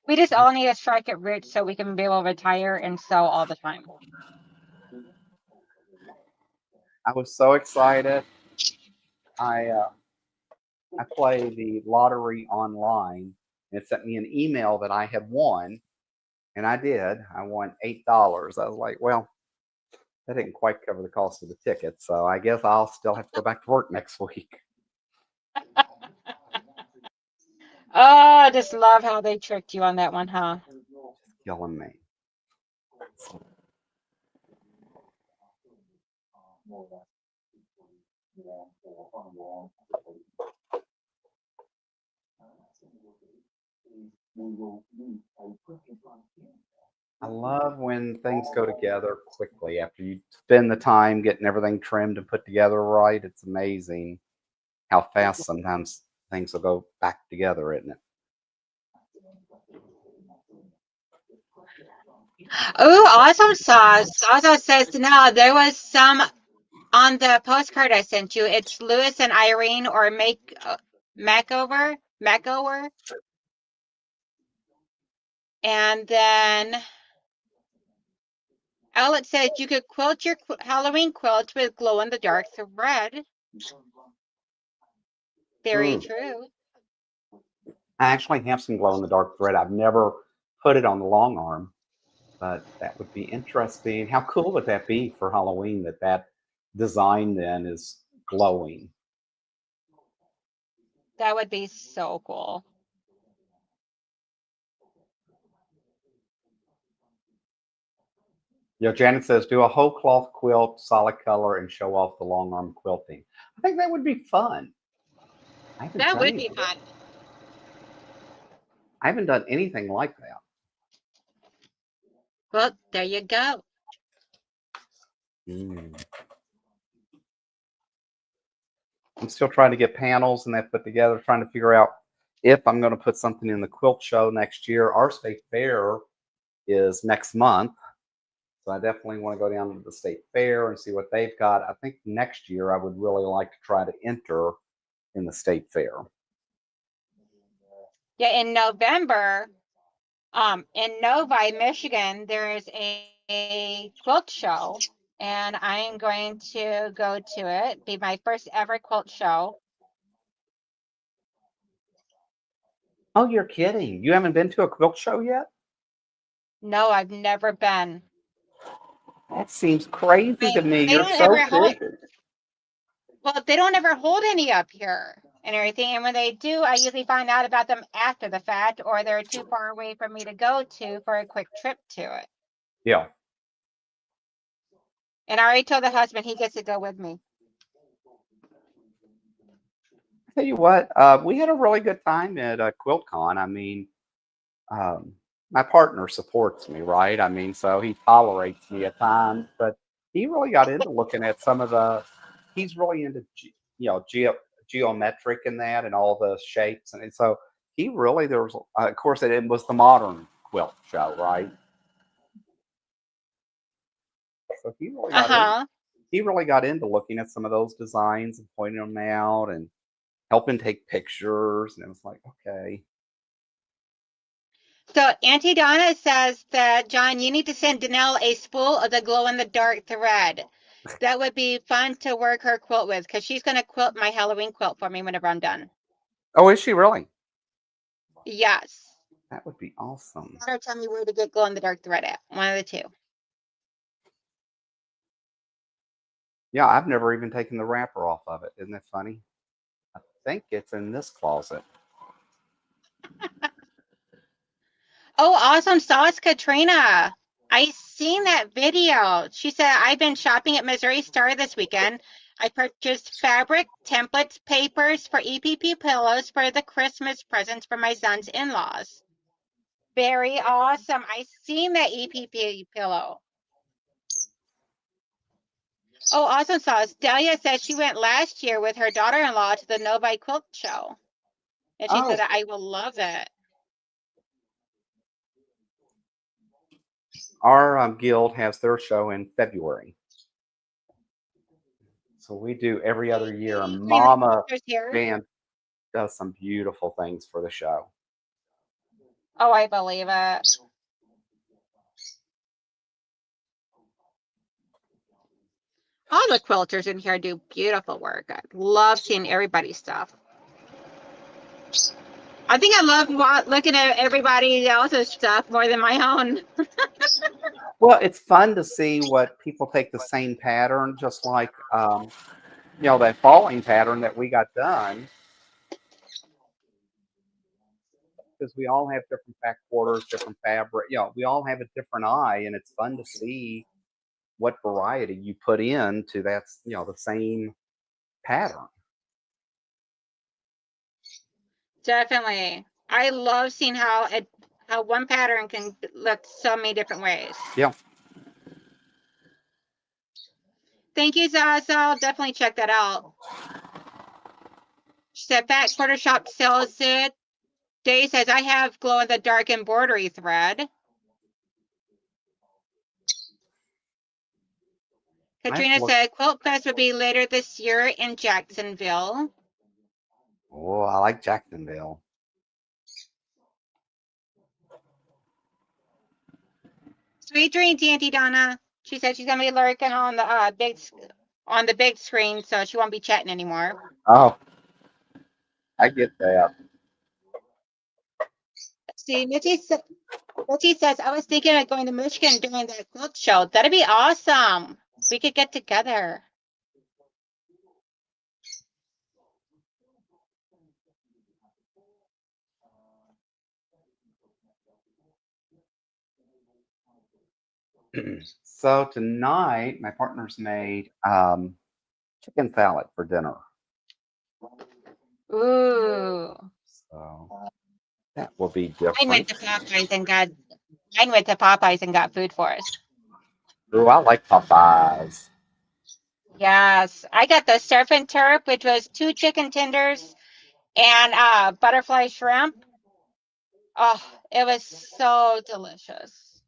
We just all need to strike it rich so we can be able to retire and sell all the time. I was so excited. I I play the lottery online, and it sent me an email that I had won, and I did. I won $8. I was like, well, that didn't quite cover the cost of the ticket, so I guess I'll still have to go back to work next week. Oh, I just love how they tricked you on that one, huh? Killing me. I love when things go together quickly after you spend the time getting everything trimmed and put together right. It's amazing how fast sometimes things will go back together, isn't it? Oh, awesome sauce. Also says no, there was some on the postcard I sent you. It's Lewis and Irene or Makeover. And then Alex said you could quilt your Halloween quilt with glow in the dark thread. Very true. I actually have some glow in the dark thread. I've never put it on the long arm, but that would be interesting. How cool would that be for Halloween that design then is glowing? That would be so cool. Janet says, do a whole cloth quilt, solid color, and show off the long arm quilting. I think that would be fun. That would be fun. I haven't done anything like that. Well, there you go. I'm still trying to get panels and that put together, trying to figure out if I'm going to put something in the quilt show next year. Our state fair is next month. So I definitely want to go down to the state fair and see what they've got. I think next year I would really like to try to enter in the state fair. Yeah, in November, in Novi, Michigan, there is a quilt show, and I am going to go to it. Be my first ever quilt show. Oh, you're kidding. You haven't been to a quilt show yet? No, I've never been. That seems crazy to me. They You're don't so ever hold. good. Well, they don't ever hold any up here and everything. And when they do, I usually find out about them after the fact, or they're too far away for me to go to for a quick trip to it. Yeah. And I already told the husband he gets to go with me. Tell you what, we had a really good time at QuiltCon. I mean, my partner supports me, right? I mean, so he tolerates me at times, but he really got into looking at some of the. He's really into geometric and that and all the shapes, and so he really there was of course it was the modern quilt show, right? So he really got into looking at some of those designs and pointing them out and helping take pictures, and it was like, okay. So Auntie Donna says that, John, you need to send Donnell a spool of the glow-in-the-dark thread. That would be fun to work her quilt with, because she's going to quilt my Halloween quilt for me whenever I'm done. Oh, is she really? Yes. That would be awesome. Or tell me where to get glow-in-the-dark thread at. One of the two. Yeah, I've never even taken the wrapper off of it. Isn't that funny? I think it's in this closet. Oh, awesome sauce, Katrina. I seen that video. She said, I've been shopping at Missouri Star this weekend. I purchased fabric, templates, papers for EPP pillows for the Christmas presents for my son's in-laws. Very awesome. I seen that EPP pillow. Oh, awesome sauce. Delia says she went last year with her daughter-in-law to the Novi Quilt Show. And she said, I will love it. Our guild has their show in February. So we do every other year. And Mama Band does some beautiful things for the show. Oh, I believe it. All the quilters in here do beautiful work. I love seeing everybody's stuff. I think I love looking at everybody else's stuff more than my own. Well, it's fun to see what people take the same pattern, just like that falling pattern that we got done. Because we all have different back quarters, different fabric. We all have a different eye, and it's fun to see what variety you put into that. The same pattern. Definitely. I love seeing how one pattern can look so many different ways. Yeah. Thank you, Zaza. I'll definitely check that out. She said Fat Quarter Shop sells it. Day says I have glow in the dark embroidery thread. Katrina said Quilt Fest would be later this year in Jacksonville. Oh, I like Jacksonville. Sweet dreams, Auntie Donna. She said she's gonna be lurking on the big screen, so she won't be chatting anymore. Oh, I get that. See, Mitzi says I was thinking of going to Michigan during that quilt show. That'd be awesome. We could get together. So tonight, my partner's made chicken salad for dinner. Ooh. So that will be I different. went to Popeyes and got food for us. Ooh, I like Popeyes. Yes, I got the surf and turf, which was 2 chicken tenders and butterfly shrimp. Oh, it was so delicious.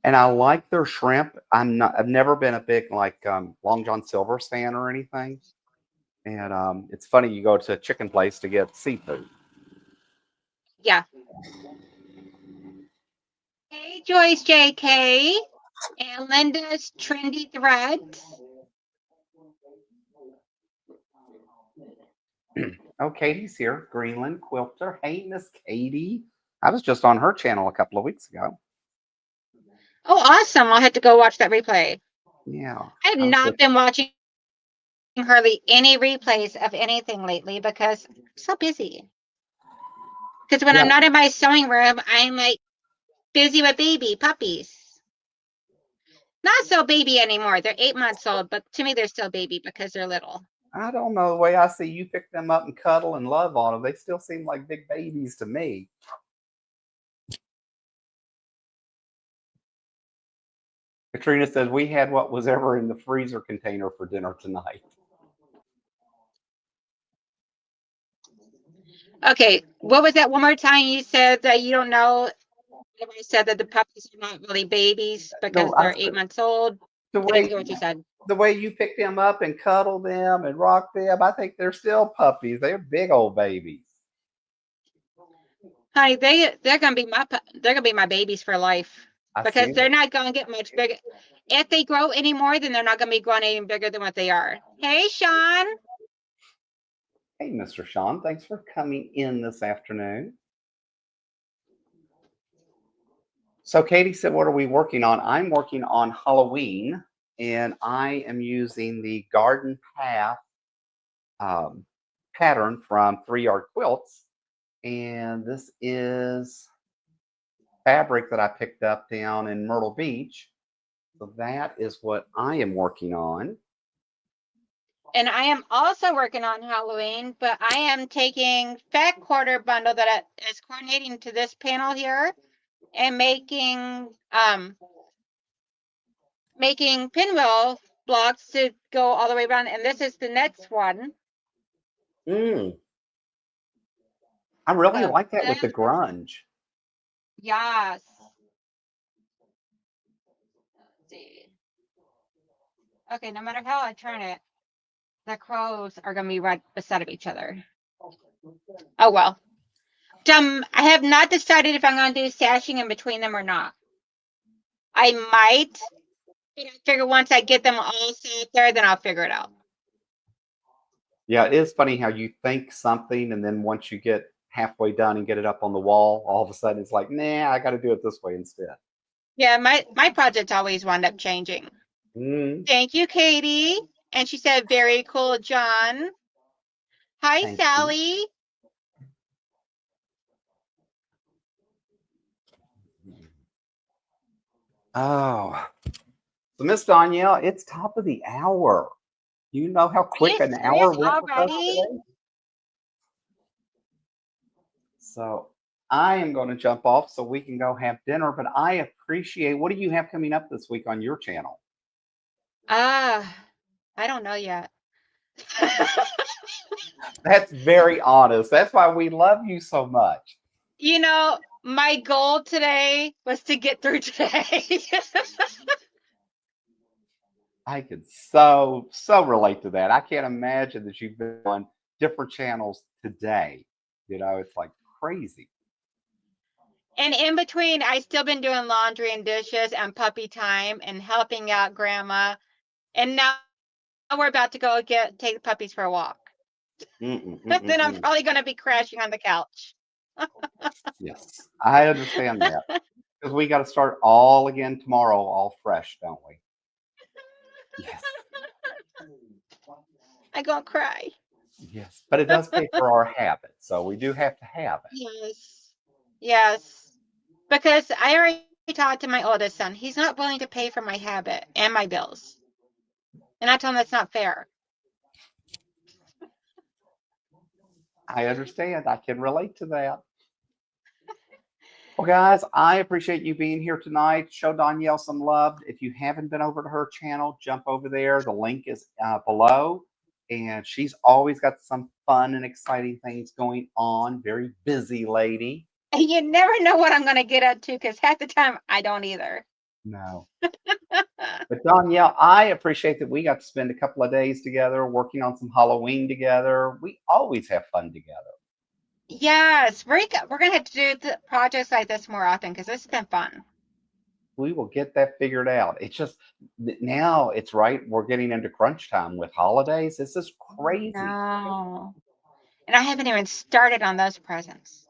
And I like their shrimp. I've never been a big like Long John Silver's fan or anything. And it's funny you go to a chicken place to get seafood. Yeah. Hey, Joyce JK and Linda's Trendy Threads. Oh, Katie's here. Greenland Quilter. Hey, Miss Katie. I was just on her channel a couple of weeks ago. Oh, awesome. I'll have to go watch that replay. Yeah. I have not been watching hardly any replays of anything lately because I'm so busy. Because when I'm not in my sewing room, I'm like busy with baby puppies. Not so baby anymore. They're 8 months old, but to me, they're still baby because they're little. I don't know. The way I see you pick them up and cuddle and love on them, they still seem like big babies to me. Katrina says we had what was ever in the freezer container for dinner tonight. Okay, what was that one more time? You said that you don't know. I said that the puppies are not really babies because they're 8 months old. I didn't hear what you said. The way you pick them up and cuddle them and rock them, I think they're still puppies. They're big old babies. Honey, they're gonna be my babies for life because they're not gonna get much bigger. If they grow any more, then they're not gonna be growing any bigger than what they are. Hey, Sean. Hey, Mr. Sean, thanks for coming in this afternoon. So Katie said, what are we working on? I'm working on Halloween, and I am using the Garden Path pattern from 3 Yard Quilts. And this is fabric that I picked up down in Myrtle Beach. So that is what I am working on. And I am also working on Halloween, but I am taking Fat Quarter bundle that is coordinating to this panel here and making pinwheel blocks to go all the way around. And this is the next one. I really like that with the grunge. Yes. Let's see. Okay, no matter how I turn it, the crows are going to be right beside of each other. Oh, well. I have not decided if I'm going to do sashing in between them or not. I might. But I figure once I get them all set there, then I'll figure it out. Yeah, it is funny how you think something, and then once you get halfway done and get it up on the wall, all of a sudden it's like, nah, I got to do it this way instead. Yeah, my projects always wind up changing. Thank you, Katie. And she said, very cool, John. Hi, Thank Sally. You. Oh, so Miss Donnell, it's top of the hour. You know how quick an hour went already? So I am going to jump off so we can go have dinner. But I appreciate. What do you have coming up this week on your channel? I don't know yet. That's very honest. That's why we love you so much. You know, my goal today was to get through today. I could so relate to that. I can't imagine that you've been on different channels today. It's like crazy. And in between, I still been doing laundry and dishes and puppy time and helping out grandma. And now we're about to go take the puppies for a walk. Mm-mm, Then I'm mm-mm-mm. probably going to be crashing on the couch. Yes, I understand that because we got to start all again tomorrow, all fresh, don't we? Yes, I gonna cry. yes. But it does pay for our habit, so we do have to have it. Yes. Yes. Because I already talked to my oldest son. He's not willing to pay for my habit and my bills. And I told him that's not fair. I understand. I can relate to that. Well, guys, I appreciate you being here tonight. Show Danielle some love. If you haven't been over to her channel, jump over there. The link is below. And she's always got some fun and exciting things going on. Very busy lady. And you never know what I'm going to get up to because half the time I don't either. No. But Danielle, I appreciate that we got to spend a couple of days together working on some Halloween together. We always have fun together. Yes, we're going to have to do projects like this more often because this has been fun. We will get that figured out. It's just now it's right. We're getting into crunch time with holidays. This is crazy. No. And I haven't even started on those presents.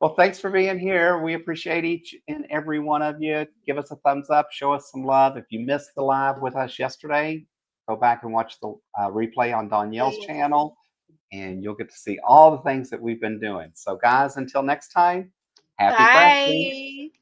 Well, thanks for being here. We appreciate each and every one of you. Give us a thumbs up, show us some love. If you missed the live with us yesterday, go back and watch the replay on Danielle's channel, and you'll get to see all the things that we've been doing. So, guys, until next time, happy crafting. Bye.